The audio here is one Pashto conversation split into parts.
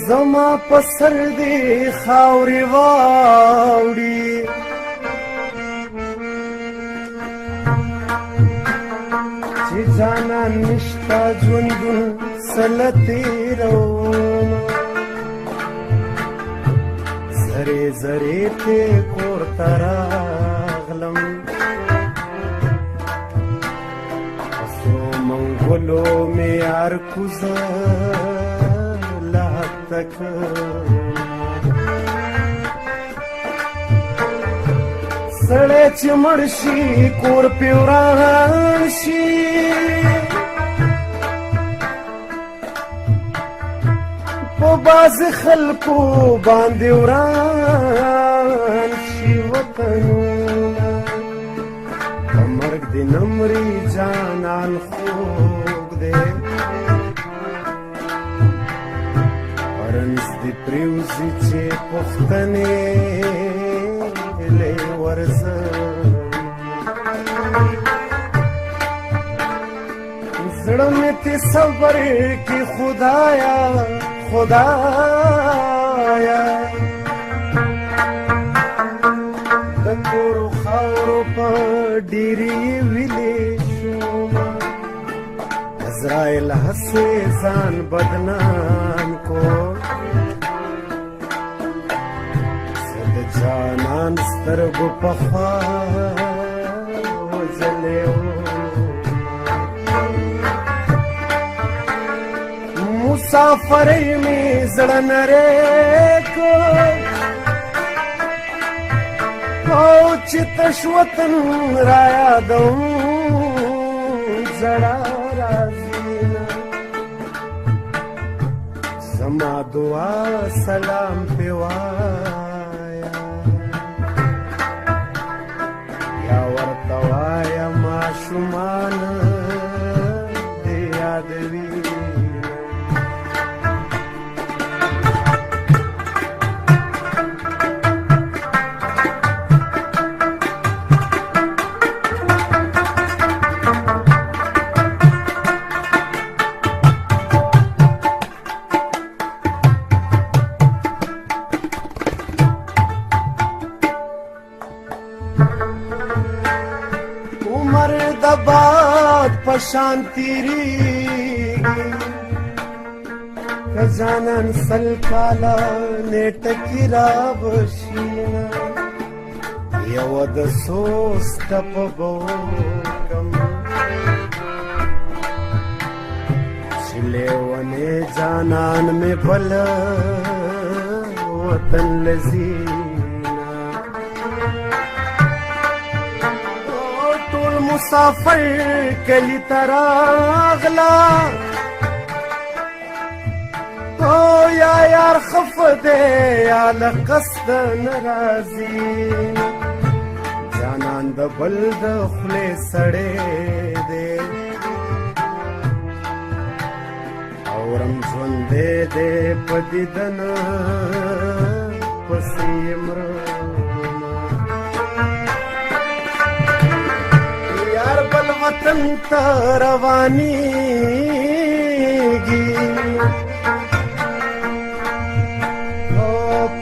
زما پسر دی خاورې واوړي چې جانان نشتا ژوندون سله تېروم زرې زرې ته کور ته راغلم پسو منګولو مې یار کوزه لا تک سړی چې مړ شي کور پې وران شي په بعضې خلکو باندې وران شي وطنونه په مرګ دې نه مري جانان خوږ دی رنځ دې پرېوځي چې پوښتنې لې ورځم زړه مې ته صبر کې خدایا خدایا د کورو خاورو په ډېرې ویلې شومه عزرایل هسې ځان بدنام کو زه د جانان سترګو په خوا وځلې مسافرۍ مې زړه نری کړ او چې تش وطن رایادوم زړه راځینه زما دعا سلام پې وایه یا ورته وایه ماشومانه دې یادوي عمر د باد په شان تېرېږي که جانان سل کاله نیټه کې رابشینه یوه د سوز ټپه به وکړم چې لیونی جانان مې بله وطن لځي مسافر کلی تراغلا او یا یار خفه دی یا له قصده ناراضي جانان د بل د خولې سړی دی اورم ژوندی دی په دیدنه پسې مرم وطن ته روانېږي او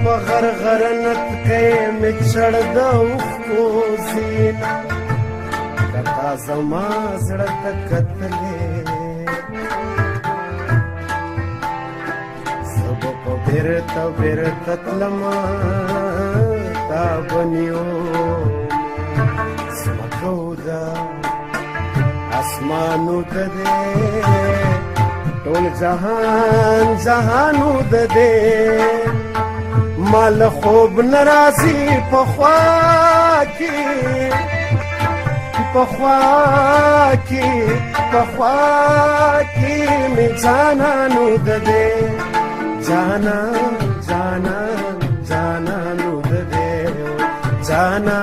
په غرغرنت کې مې چړ د اوښکو زینه که تا زما زړه ته کتلې زه به په بېرته بېرته تلمه تا به نیوم ځمکه وده اسمانو د دې ټول جهان جهانو د دې مال خوب ناراضي په خوا کې مې جانانو د دې جانانو د دې جانا